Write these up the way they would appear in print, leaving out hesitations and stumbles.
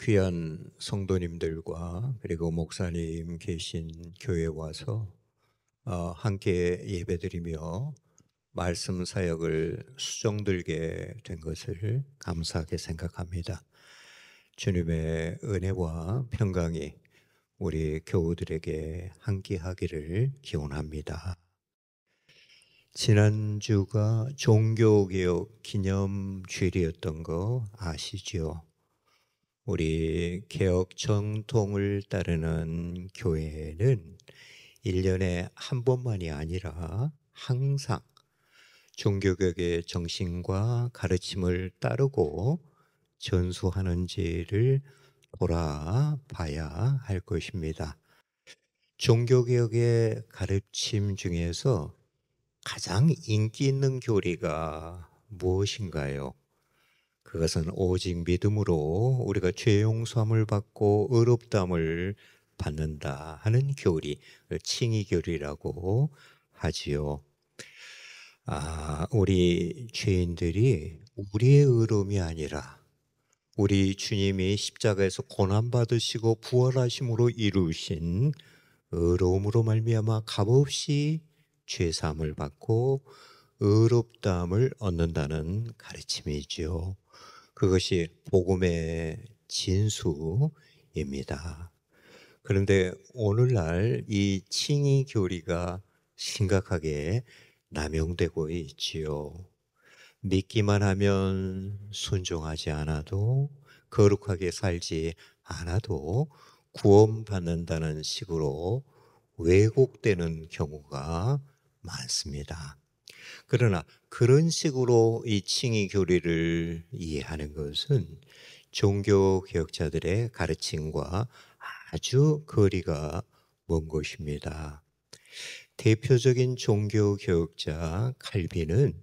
귀한 성도님들과 그리고 목사님 계신 교회에 와서 함께 예배드리며 말씀 사역을 수종들게 된 것을 감사하게 생각합니다. 주님의 은혜와 평강이 우리 교우들에게 함께하기를 기원합니다. 지난주가 종교개혁 기념주일이었던 거 아시죠? 우리 개혁 정통을 따르는 교회는 1년에 한 번만이 아니라 항상 종교개혁의 정신과 가르침을 따르고 전수하는지를 돌아봐야 할 것입니다. 종교개혁의 가르침 중에서 가장 인기 있는 교리가 무엇인가요? 그것은 오직 믿음으로 우리가 죄 용서함을 받고 의롭다함을 받는다 하는 교리, 칭의교리라고 하지요. 우리 죄인들이 우리의 의로움이 아니라 우리 주님이 십자가에서 고난받으시고 부활하심으로 이루신 의로움으로 말미암아 값없이 죄사함을 받고 의롭다함을 얻는다는 가르침이지요. 그것이 복음의 진수입니다. 그런데 오늘날 이 칭의 교리가 심각하게 남용되고 있지요. 믿기만 하면 순종하지 않아도, 거룩하게 살지 않아도 구원받는다는 식으로 왜곡되는 경우가 많습니다. 그러나 그런 식으로 이 칭의 교리를 이해하는 것은 종교개혁자들의 가르침과 아주 거리가 먼 것입니다. 대표적인 종교개혁자 칼빈은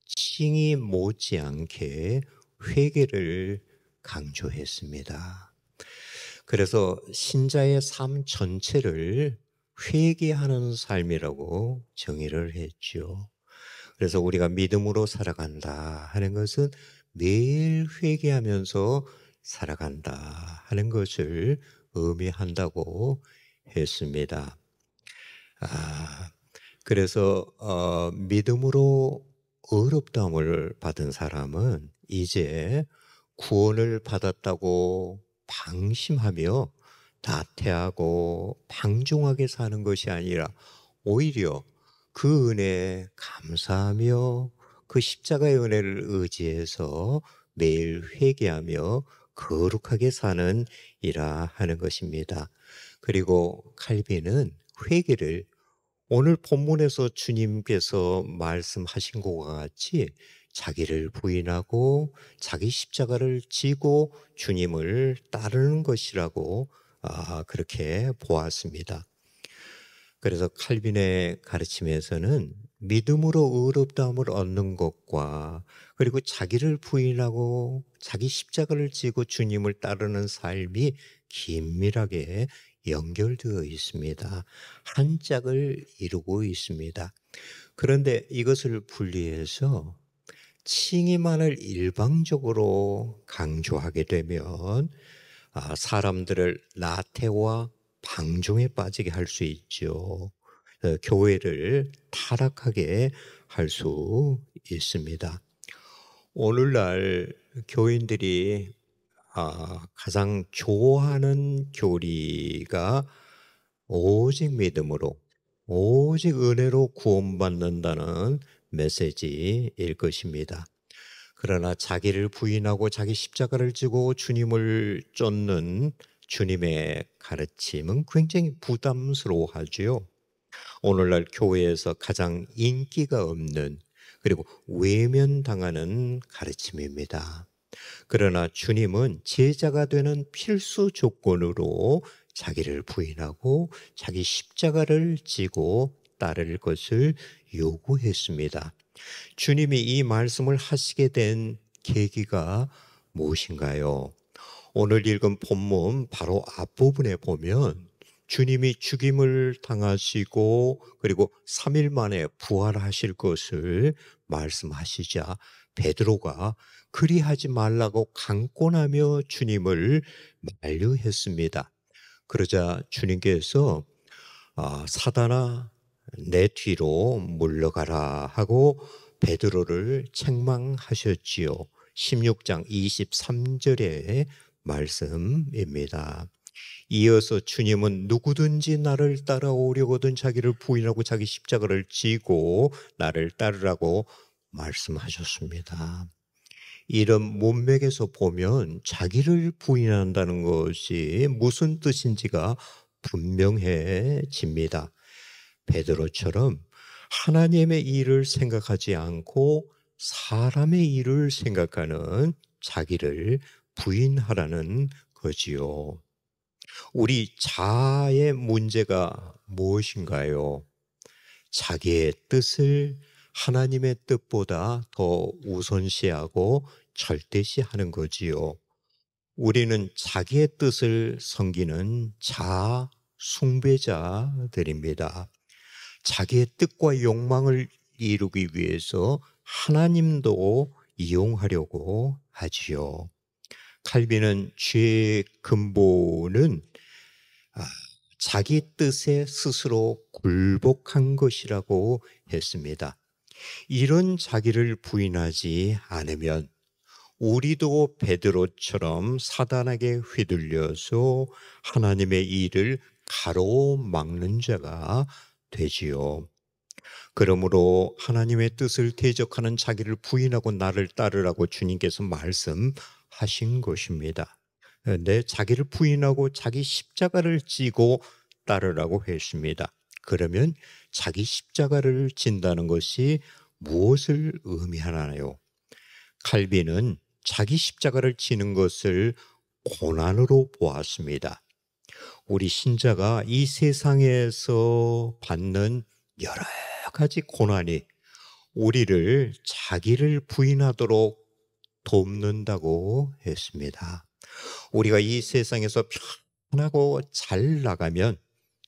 칭의 못지않게 회개를 강조했습니다. 그래서 신자의 삶 전체를 회개하는 삶이라고 정의를 했죠. 그래서 우리가 믿음으로 살아간다 하는 것은 매일 회개하면서 살아간다 하는 것을 의미한다고 했습니다. 그래서 믿음으로 의롭다함을 받은 사람은 이제 구원을 받았다고 방심하며 나태하고 방종하게 사는 것이 아니라 오히려 그 은혜에 감사하며 그 십자가의 은혜를 의지해서 매일 회개하며 거룩하게 사는 이라 하는 것입니다. 그리고 칼빈은 회개를 오늘 본문에서 주님께서 말씀하신 것과 같이 자기를 부인하고 자기 십자가를 지고 주님을 따르는 것이라고 그렇게 보았습니다. 그래서 칼빈의 가르침에서는 믿음으로 의롭다함을 얻는 것과 그리고 자기를 부인하고 자기 십자가를 지고 주님을 따르는 삶이 긴밀하게 연결되어 있습니다. 한 짝을 이루고 있습니다. 그런데 이것을 분리해서 칭의만을 일방적으로 강조하게 되면 사람들을 나태와 방종에 빠지게 할 수 있죠. 교회를 타락하게 할 수 있습니다. 오늘날 교인들이 가장 좋아하는 교리가 오직 믿음으로, 오직 은혜로 구원받는다는 메시지일 것입니다. 그러나 자기를 부인하고 자기 십자가를 지고 주님을 쫓는 주님의 가르침은 굉장히 부담스러워하지요. 오늘날 교회에서 가장 인기가 없는 그리고 외면당하는 가르침입니다. 그러나 주님은 제자가 되는 필수 조건으로 자기를 부인하고 자기 십자가를 지고 따를 것을 요구했습니다. 주님이 이 말씀을 하시게 된 계기가 무엇인가요? 오늘 읽은 본문 바로 앞부분에 보면 주님이 죽임을 당하시고 그리고 3일 만에 부활하실 것을 말씀하시자 베드로가 그리하지 말라고 강권하며 주님을 만류했습니다. 그러자 주님께서 사단아 내 뒤로 물러가라 하고 베드로를 책망하셨지요. 16장 23절의 말씀입니다. 이어서 주님은 누구든지 나를 따라오려거든 자기를 부인하고 자기 십자가를 지고 나를 따르라고 말씀하셨습니다. 이런 문맥에서 보면 자기를 부인한다는 것이 무슨 뜻인지가 분명해집니다. 베드로처럼 하나님의 일을 생각하지 않고 사람의 일을 생각하는 자기를 부인하라는 거지요. 우리 자아의 문제가 무엇인가요? 자기의 뜻을 하나님의 뜻보다 더 우선시하고 절대시하는 거지요. 우리는 자기의 뜻을 섬기는 자아 숭배자들입니다. 자기의 뜻과 욕망을 이루기 위해서 하나님도 이용하려고 하지요. 칼빈은 죄의 근본은 자기 뜻에 스스로 굴복한 것이라고 했습니다. 이런 자기를 부인하지 않으면 우리도 베드로처럼 사단에게 휘둘려서 하나님의 일을 가로막는 자가 되지요. 그러므로 하나님의 뜻을 대적하는 자기를 부인하고 나를 따르라고 주님께서 말씀하신 것입니다. 내 자기를 부인하고 자기 십자가를 지고 따르라고 했습니다. 그러면 자기 십자가를 진다는 것이 무엇을 의미하나요? 칼빈은 자기 십자가를 지는 것을 고난으로 보았습니다. 우리 신자가 이 세상에서 받는 여러 가지 고난이 우리를 자기를 부인하도록 돕는다고 했습니다. 우리가 이 세상에서 편하고 잘 나가면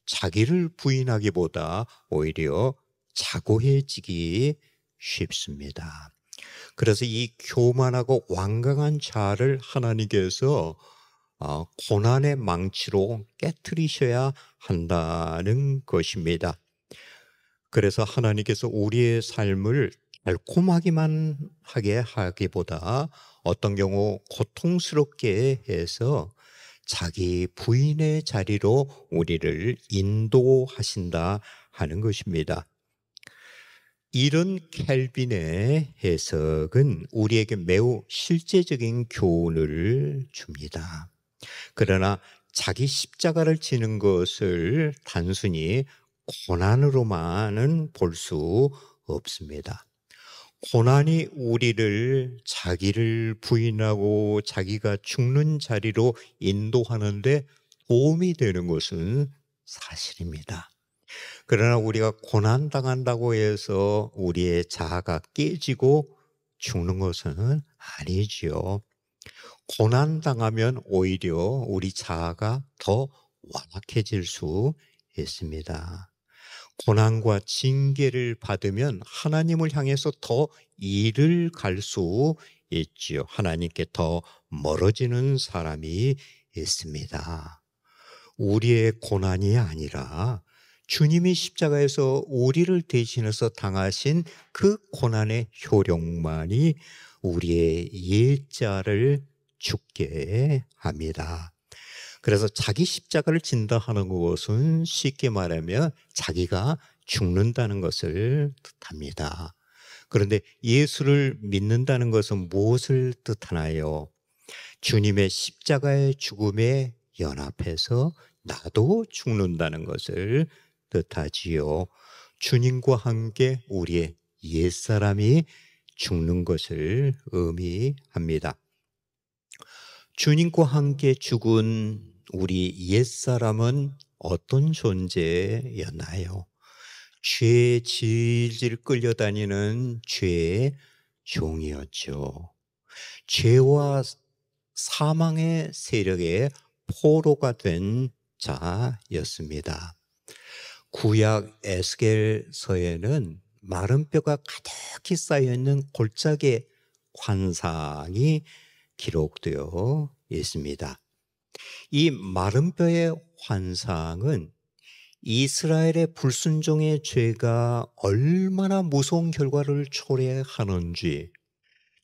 자기를 부인하기보다 오히려 자고해지기 쉽습니다. 그래서 이 교만하고 완강한 자를 하나님께서 고난의 망치로 깨트리셔야 한다는 것입니다. 그래서 하나님께서 우리의 삶을 달콤하기만 하게 하기보다 어떤 경우 고통스럽게 해서 자기 부인의 자리로 우리를 인도하신다 하는 것입니다. 이런 켈빈의 해석은 우리에게 매우 실제적인 교훈을 줍니다. 그러나 자기 십자가를 지는 것을 단순히 고난으로만은 볼 수 없습니다. 고난이 우리를 자기를 부인하고 자기가 죽는 자리로 인도하는데 도움이 되는 것은 사실입니다. 그러나 우리가 고난당한다고 해서 우리의 자아가 깨지고 죽는 것은 아니지요. 고난당하면 오히려 우리 자아가 더 완악해질 수 있습니다. 고난과 징계를 받으면 하나님을 향해서 더 이를 갈 수 있지요. 하나님께 더 멀어지는 사람이 있습니다. 우리의 고난이 아니라 주님이 십자가에서 우리를 대신해서 당하신 그 고난의 효력만이 우리의 옛자를 죽게 합니다. 그래서 자기 십자가를 진다 하는 것은 쉽게 말하면 자기가 죽는다는 것을 뜻합니다. 그런데 예수를 믿는다는 것은 무엇을 뜻하나요? 주님의 십자가의 죽음에 연합해서 나도 죽는다는 것을 뜻하지요. 주님과 함께 우리의 옛사람이 죽는 것을 의미합니다. 주님과 함께 죽은 우리 옛사람은 어떤 존재였나요? 죄에 질질 끌려다니는 죄의 종이었죠. 죄와 사망의 세력의 포로가 된 자였습니다. 구약 에스겔서에는 마른 뼈가 가득히 쌓여있는 골짜기의 환상이 기록되어 있습니다. 이 마른 뼈의 환상은 이스라엘의 불순종의 죄가 얼마나 무서운 결과를 초래하는지,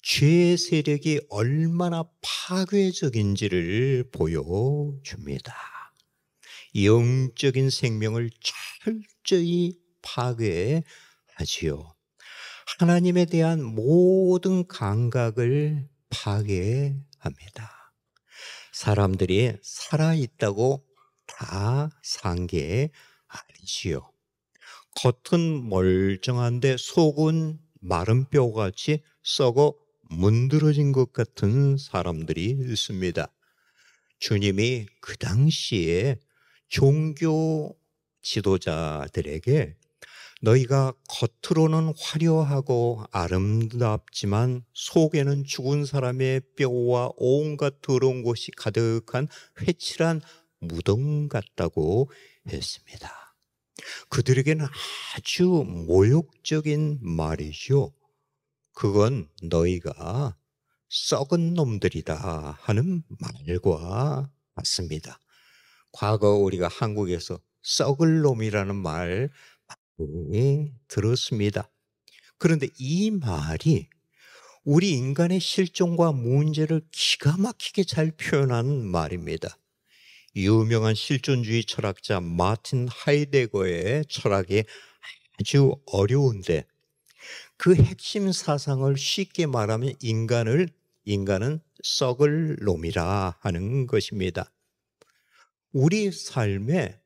죄의 세력이 얼마나 파괴적인지를 보여줍니다. 영적인 생명을 철저히 파괴하지요. 하나님에 대한 모든 감각을 파괴합니다. 사람들이 살아있다고 다 산 게 아니지요. 겉은 멀쩡한데 속은 마른 뼈같이 썩어 문드러진 것 같은 사람들이 있습니다. 주님이 그 당시에 종교 지도자들에게 너희가 겉으로는 화려하고 아름답지만 속에는 죽은 사람의 뼈와 온갖 더러운 것이 가득한 회칠한 무덤 같다고 했습니다. 그들에게는 아주 모욕적인 말이죠. 그건 너희가 썩은 놈들이다 하는 말과 같습니다. 과거 우리가 한국에서 썩을 놈이라는 말 많이 들었습니다. 그런데 이 말이 우리 인간의 실종과 문제를 기가 막히게 잘 표현한 말입니다. 유명한 실존주의 철학자 마틴 하이데거의 철학이 아주 어려운데 그 핵심 사상을 쉽게 말하면 인간은 썩을 놈이라 하는 것입니다. 우리 삶에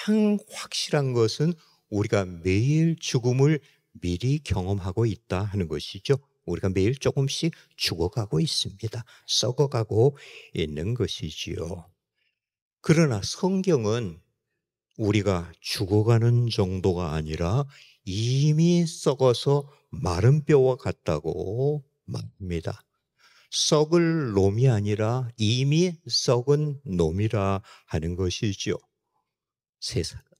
가장 확실한 것은 우리가 매일 죽음을 미리 경험하고 있다 하는 것이죠. 우리가 매일 조금씩 죽어가고 있습니다. 썩어가고 있는 것이지요. 그러나 성경은 우리가 죽어가는 정도가 아니라 이미 썩어서 마른 뼈와 같다고 말합니다. 썩을 놈이 아니라 이미 썩은 놈이라 하는 것이죠.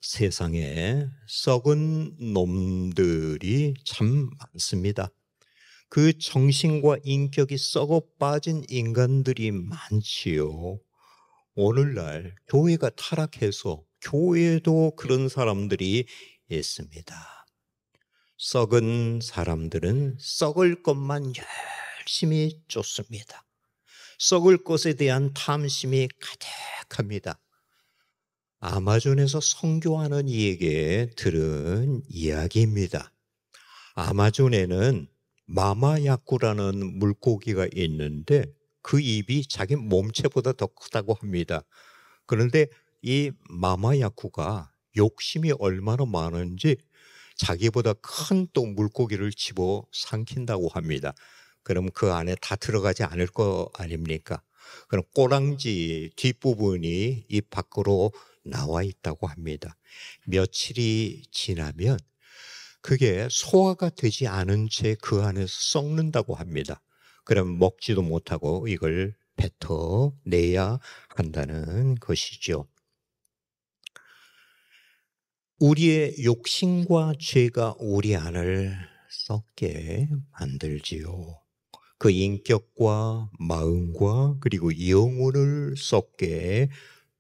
세상에 썩은 놈들이 참 많습니다. 그 정신과 인격이 썩어 빠진 인간들이 많지요. 오늘날 교회가 타락해서 교회에도 그런 사람들이 있습니다. 썩은 사람들은 썩을 것만 열심히 쫓습니다. 썩을 것에 대한 탐심이 가득합니다. 아마존에서 선교하는 이에게 들은 이야기입니다. 아마존에는 마마야쿠라는 물고기가 있는데 그 입이 자기 몸체보다 더 크다고 합니다. 그런데 이 마마야쿠가 욕심이 얼마나 많은지 자기보다 큰 또 물고기를 집어 삼킨다고 합니다. 그럼 그 안에 다 들어가지 않을 거 아닙니까? 그럼 꼬랑지 뒷부분이 입 밖으로 나와 있다고 합니다. 며칠이 지나면 그게 소화가 되지 않은 채 그 안에서 썩는다고 합니다. 그럼 먹지도 못하고 이걸 뱉어내야 한다는 것이죠. 우리의 욕심과 죄가 우리 안을 썩게 만들지요. 그 인격과 마음과 그리고 영혼을 썩게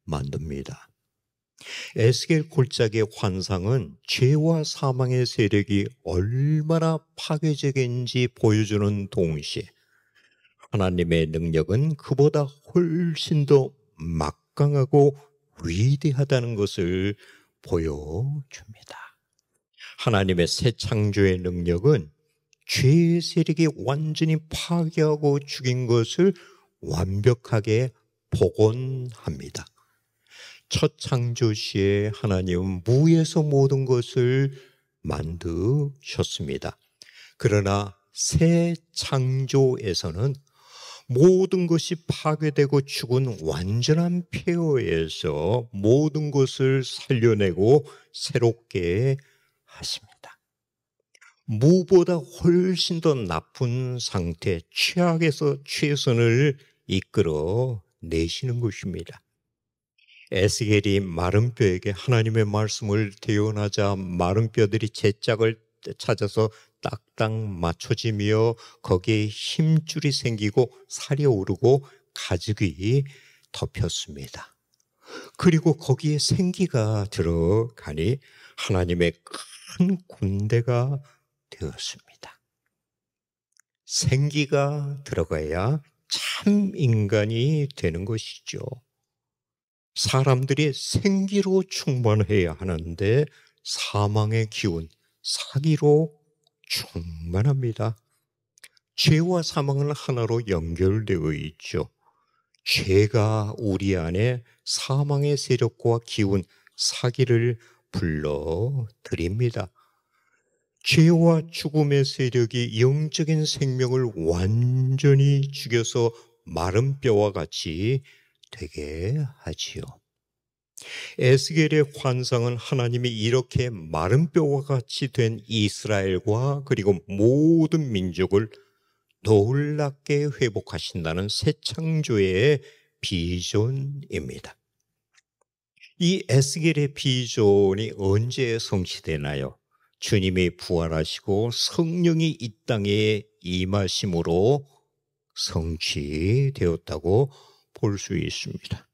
만듭니다. 에스겔 골짜기의 환상은 죄와 사망의 세력이 얼마나 파괴적인지 보여주는 동시에 하나님의 능력은 그보다 훨씬 더 막강하고 위대하다는 것을 보여줍니다. 하나님의 새 창조의 능력은 죄의 세력이 완전히 파괴하고 죽인 것을 완벽하게 복원합니다. 첫 창조 시에 하나님은 무에서 모든 것을 만드셨습니다. 그러나 새 창조에서는 모든 것이 파괴되고 죽은 완전한 폐허에서 모든 것을 살려내고 새롭게 하십니다. 무보다 훨씬 더 나쁜 상태, 최악에서 최선을 이끌어 내시는 것입니다. 에스겔이 마른 뼈에게 하나님의 말씀을 대언하자 마른 뼈들이 제짝을 찾아서 딱딱 맞춰지며 거기에 힘줄이 생기고 살이 오르고 가죽이 덮였습니다. 그리고 거기에 생기가 들어가니 하나님의 큰 군대가 되었습니다. 생기가 들어가야 참 인간이 되는 것이죠. 사람들이 생기로 충만해야 하는데 사망의 기운, 사기로 충만합니다. 죄와 사망은 하나로 연결되어 있죠. 죄가 우리 안에 사망의 세력과 기운, 사기를 불러들입니다. 죄와 죽음의 세력이 영적인 생명을 완전히 죽여서 마른 뼈와 같이 되게 하지요. 에스겔의 환상은 하나님이 이렇게 마른 뼈와 같이 된 이스라엘과 그리고 모든 민족을 놀랍게 회복하신다는 새 창조의 비전입니다. 이 에스겔의 비전이 언제 성취되나요? 주님이 부활하시고 성령이 이 땅에 임하심으로 성취되었다고 볼 수 있습니다.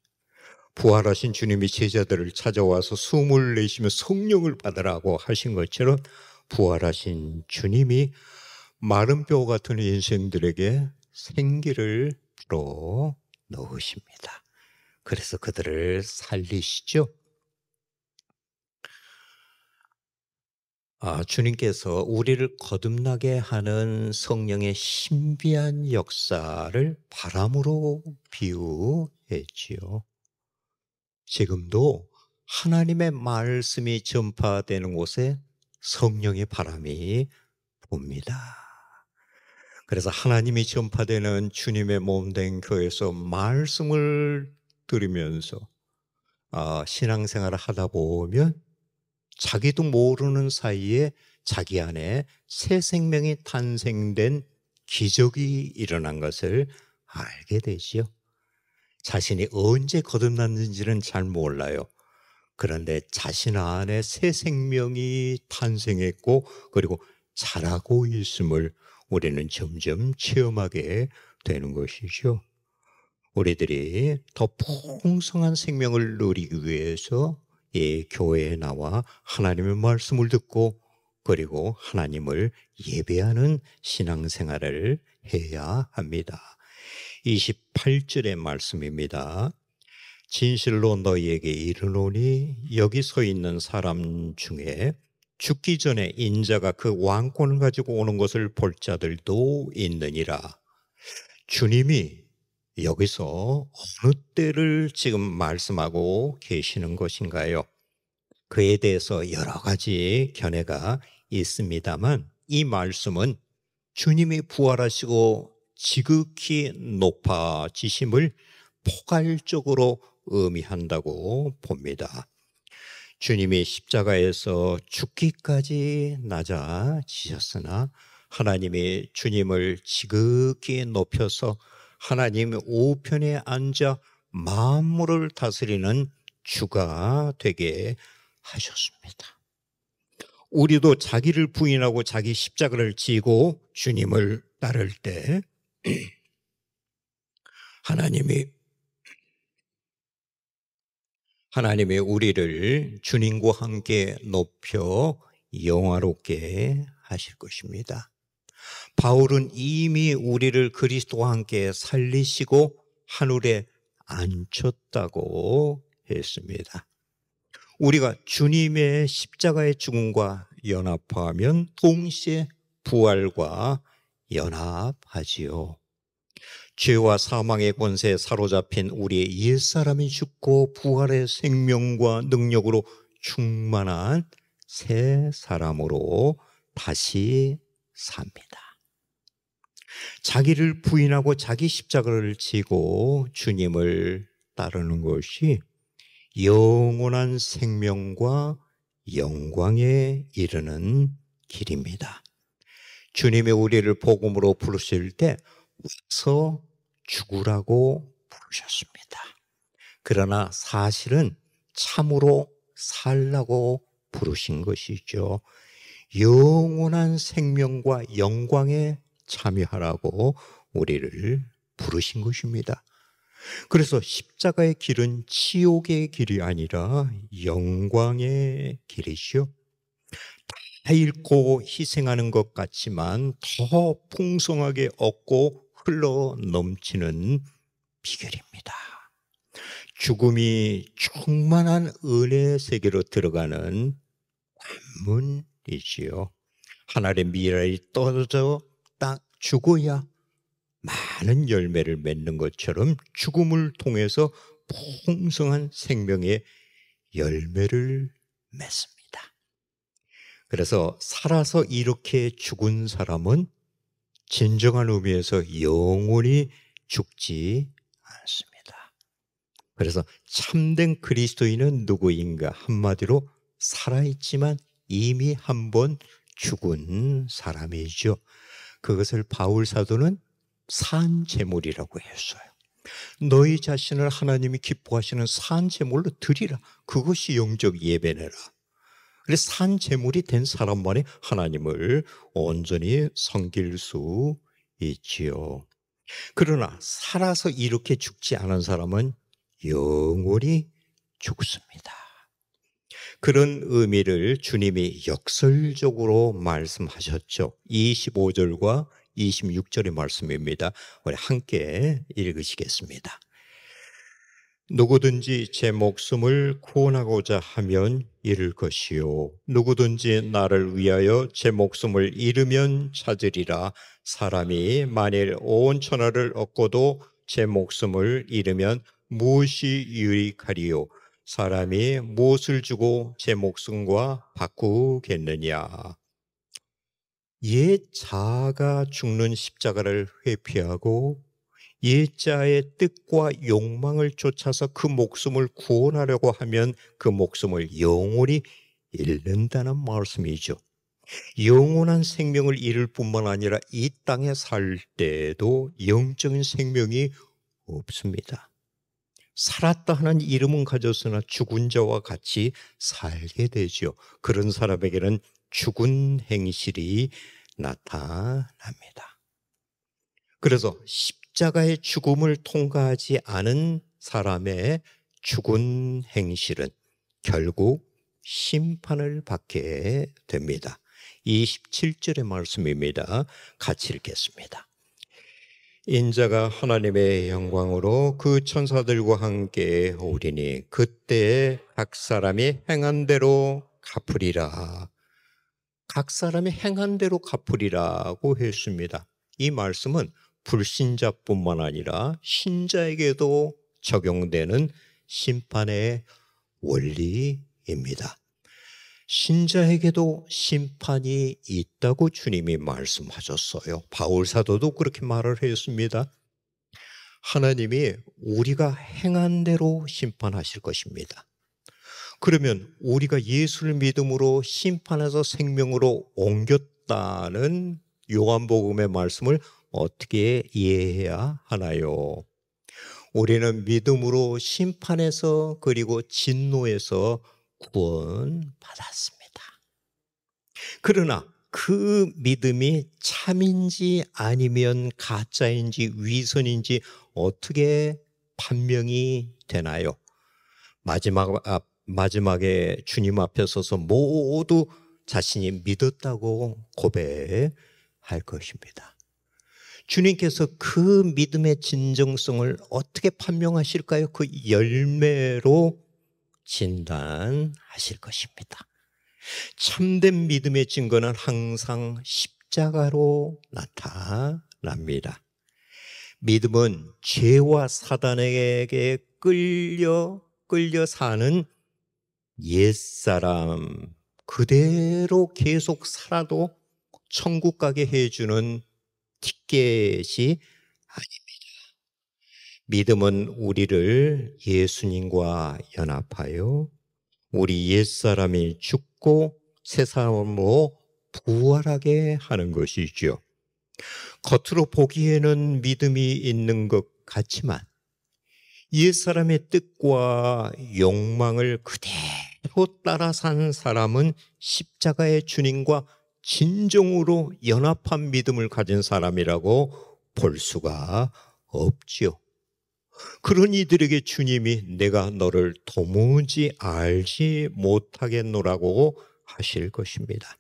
부활하신 주님이 제자들을 찾아와서 숨을 내쉬며 성령을 받으라고 하신 것처럼 부활하신 주님이 마른 뼈 같은 인생들에게 생기를 불어 넣으십니다. 그래서 그들을 살리시죠. 주님께서 우리를 거듭나게 하는 성령의 신비한 역사를 바람으로 비유했지요. 지금도 하나님의 말씀이 전파되는 곳에 성령의 바람이 붑니다. 그래서 하나님이 전파되는 주님의 몸된 교회에서 말씀을 들으면서 신앙생활을 하다 보면 자기도 모르는 사이에 자기 안에 새 생명이 탄생된 기적이 일어난 것을 알게 되지요. 자신이 언제 거듭났는지는 잘 몰라요. 그런데 자신 안에 새 생명이 탄생했고 그리고 자라고 있음을 우리는 점점 체험하게 되는 것이죠. 우리들이 더 풍성한 생명을 누리기 위해서 이 교회에 나와 하나님의 말씀을 듣고 그리고 하나님을 예배하는 신앙생활을 해야 합니다. 28절의 말씀입니다. 진실로 너희에게 이르노니 여기 서 있는 사람 중에 죽기 전에 인자가 그 왕권을 가지고 오는 것을 볼 자들도 있느니라. 주님이 여기서 어느 때를 지금 말씀하고 계시는 것인가요? 그에 대해서 여러 가지 견해가 있습니다만 이 말씀은 주님이 부활하시고 지극히 높아지심을 포괄적으로 의미한다고 봅니다. 주님이 십자가에서 죽기까지 낮아지셨으나 하나님이 주님을 지극히 높여서 하나님의 우편에 앉아 만물을 다스리는 주가 되게 하셨습니다. 우리도 자기를 부인하고 자기 십자가를 지고 주님을 따를 때 하나님이 우리를 주님과 함께 높여 영화롭게 하실 것입니다. 바울은 이미 우리를 그리스도와 함께 살리시고 하늘에 앉혔다고 했습니다. 우리가 주님의 십자가의 죽음과 연합하면 동시에 부활과 연합하지요. 죄와 사망의 권세에 사로잡힌 우리의 옛사람이 죽고 부활의 생명과 능력으로 충만한 새 사람으로 다시 삽니다. 자기를 부인하고 자기 십자가를 지고 주님을 따르는 것이 영원한 생명과 영광에 이르는 길입니다. 주님이 우리를 복음으로 부르실 때 와서 죽으라고 부르셨습니다. 그러나 사실은 참으로 살라고 부르신 것이죠. 영원한 생명과 영광에 참여하라고 우리를 부르신 것입니다. 그래서 십자가의 길은 지옥의 길이 아니라 영광의 길이시요. 다 잃고 희생하는 것 같지만 더 풍성하게 얻고 흘러 넘치는 비결입니다. 죽음이 충만한 은혜의 세계로 들어가는 관문이지요. 하늘의 미랄이 떨어져 딱 죽어야 많은 열매를 맺는 것처럼 죽음을 통해서 풍성한 생명의 열매를 맺습니다. 그래서 살아서 이렇게 죽은 사람은 진정한 의미에서 영원히 죽지 않습니다. 그래서 참된 그리스도인은 누구인가? 한마디로 살아있지만 이미 한 번 죽은 사람이죠. 그것을 바울 사도는 산 제물이라고 했어요. 너희 자신을 하나님이 기뻐하시는 산 제물로 드리라. 그것이 영적 예배내라. 그래서 산 제물이 된 사람만이 하나님을 온전히 섬길 수 있지요. 그러나 살아서 이렇게 죽지 않은 사람은 영원히 죽습니다. 그런 의미를 주님이 역설적으로 말씀하셨죠. 25절과 26절의 말씀입니다. 우리 함께 읽으시겠습니다. 누구든지 제 목숨을 구원하고자 하면 잃을 것이요 누구든지 나를 위하여 제 목숨을 잃으면 찾으리라. 사람이 만일 온 천하를 얻고도 제 목숨을 잃으면 무엇이 유익하리요? 사람이 무엇을 주고 제 목숨과 바꾸겠느냐? 옛 자아가 죽는 십자가를 회피하고 옛자의 뜻과 욕망을 쫓아서 그 목숨을 구원하려고 하면 그 목숨을 영원히 잃는다는 말씀이죠. 영원한 생명을 잃을 뿐만 아니라 이 땅에 살 때에도 영적인 생명이 없습니다. 살았다 하는 이름은 가졌으나 죽은 자와 같이 살게 되죠. 그런 사람에게는 죽은 행실이 나타납니다. 그래서 십자가의 죽음을 통과하지 않은 사람의 죽은 행실은 결국 심판을 받게 됩니다. 27절의 말씀입니다. 같이 읽겠습니다. 인자가 하나님의 영광으로 그 천사들과 함께 오리니 그때 각 사람이 행한 대로 갚으리라. 각 사람이 행한 대로 갚으리라고 했습니다. 이 말씀은 불신자뿐만 아니라 신자에게도 적용되는 심판의 원리입니다. 신자에게도 심판이 있다고 주님이 말씀하셨어요. 바울 사도도 그렇게 말을 했습니다. 하나님이 우리가 행한 대로 심판하실 것입니다. 그러면 우리가 예수를 믿음으로 심판에서 생명으로 옮겼다는 요한복음의 말씀을 어떻게 이해해야 하나요? 우리는 믿음으로 심판에서 그리고 진노에서 구원받았습니다. 그러나 그 믿음이 참인지 아니면 가짜인지 위선인지 어떻게 판명이 되나요? 마지막에 주님 앞에 서서 모두 자신이 믿었다고 고백할 것입니다. 주님께서 그 믿음의 진정성을 어떻게 판명하실까요? 그 열매로 진단하실 것입니다. 참된 믿음의 증거는 항상 십자가로 나타납니다. 믿음은 죄와 사단에게 끌려 사는 옛사람 그대로 계속 살아도 천국 가게 해주는 티켓이 아닙니다. 믿음은 우리를 예수님과 연합하여 우리 옛사람이 죽고 새 사람으로 부활하게 하는 것이죠. 겉으로 보기에는 믿음이 있는 것 같지만 옛사람의 뜻과 욕망을 그대로 따라 산 사람은 십자가의 주님과 진정으로 연합한 믿음을 가진 사람이라고 볼 수가 없지요. 그런 이들에게 주님이 내가 너를 도무지 알지 못하겠노라고 하실 것입니다.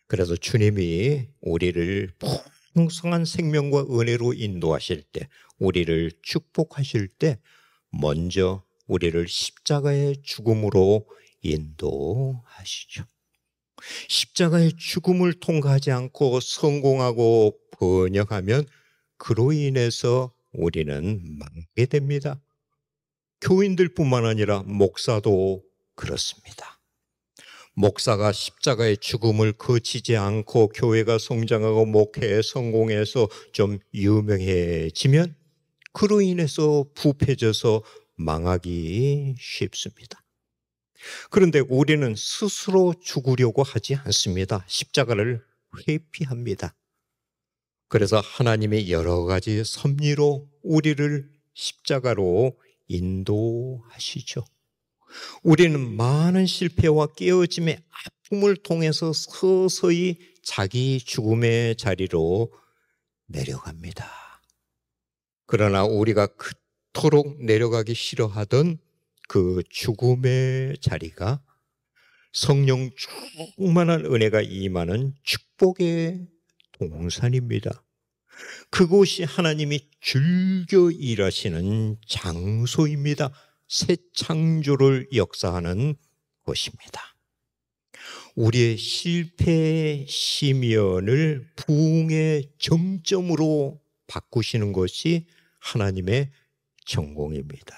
그래서 주님이 우리를 풍성한 생명과 은혜로 인도하실 때, 우리를 축복하실 때 먼저 우리를 십자가의 죽음으로 인도하시죠. 십자가의 죽음을 통과하지 않고 성공하고 번영하면 그로 인해서 우리는 망하게 됩니다. 교인들뿐만 아니라 목사도 그렇습니다. 목사가 십자가의 죽음을 거치지 않고 교회가 성장하고 목회에 성공해서 좀 유명해지면 그로 인해서 부패져서 망하기 쉽습니다. 그런데 우리는 스스로 죽으려고 하지 않습니다. 십자가를 회피합니다. 그래서 하나님의 여러 가지 섭리로 우리를 십자가로 인도하시죠. 우리는 많은 실패와 깨어짐의 아픔을 통해서 서서히 자기 죽음의 자리로 내려갑니다. 그러나 우리가 그토록 내려가기 싫어하던 그 죽음의 자리가 성령 충만한 은혜가 임하는 축복의 동산입니다. 그곳이 하나님이 즐겨 일하시는 장소입니다. 새 창조를 역사하는 곳입니다. 우리의 실패의 시면을 부흥의 정점으로 바꾸시는 것이 하나님의 전공입니다.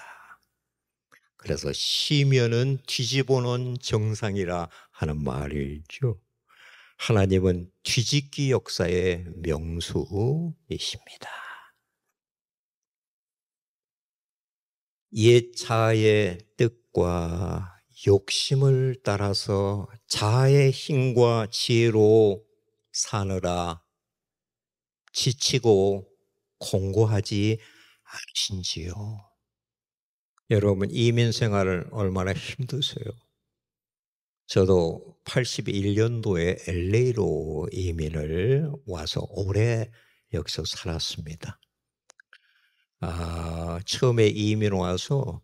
그래서 시면은 뒤집어 놓은 정상이라 하는 말이죠. 하나님은 뒤집기 역사의 명수이십니다. 옛 자아의 뜻과 욕심을 따라서 자아의 힘과 지혜로 사느라 지치고 공고하지 않으신지요? 여러분, 이민 생활을 얼마나 힘드세요? 저도 81년도에 LA로 이민을 와서 오래 여기서 살았습니다. 처음에 이민 와서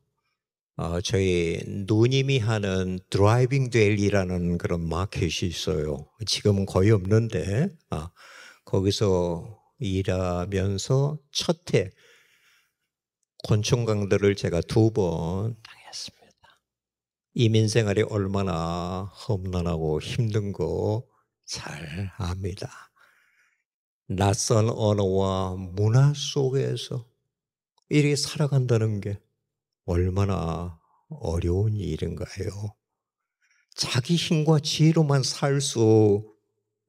저희 누님이 하는 드라이빙 델리라는 그런 마켓이 있어요. 지금은 거의 없는데 거기서 일하면서 첫 해 곤충 강도를 제가 2번 당했습니다. 이민 생활이 얼마나 험난하고 힘든 거 잘 압니다. 낯선 언어와 문화 속에서 이렇게 살아간다는 게 얼마나 어려운 일인가요? 자기 힘과 지혜로만 살 수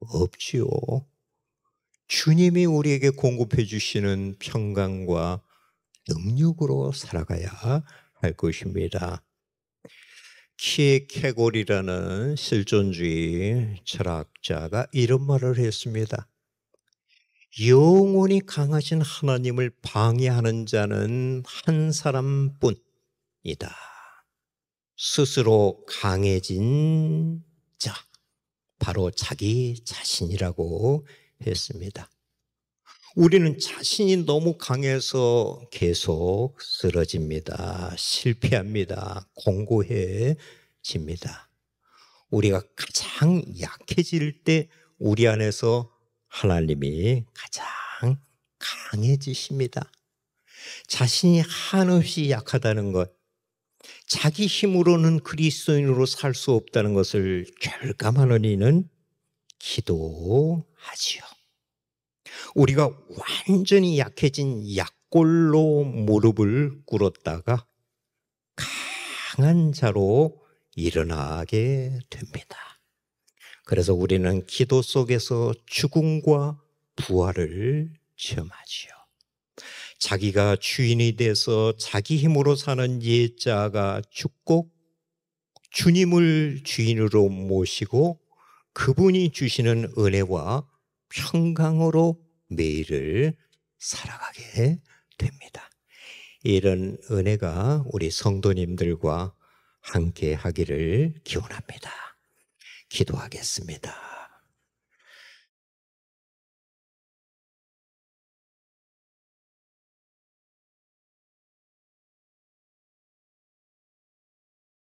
없지요. 주님이 우리에게 공급해 주시는 평강과 능력으로 살아가야 할 것입니다. 키에케골이라는 실존주의 철학자가 이런 말을 했습니다. 영원히 강하신 하나님을 방해하는 자는 한 사람뿐이다. 스스로 강해진 자, 바로 자기 자신이라고 했습니다. 우리는 자신이 너무 강해서 계속 쓰러집니다. 실패합니다. 공고해집니다. 우리가 가장 약해질 때 우리 안에서 하나님이 가장 강해지십니다. 자신이 한없이 약하다는 것, 자기 힘으로는 그리스도인으로 살 수 없다는 것을 결감하는 이는 기도하지요. 우리가 완전히 약해진 약골로 무릎을 꿇었다가 강한 자로 일어나게 됩니다. 그래서 우리는 기도 속에서 죽음과 부활을 체험하지요. 자기가 주인이 돼서 자기 힘으로 사는 옛자가 죽고 주님을 주인으로 모시고 그분이 주시는 은혜와 평강으로 매일을 살아가게 됩니다. 이런 은혜가 우리 성도님들과 함께 하기를 기원합니다. 기도하겠습니다.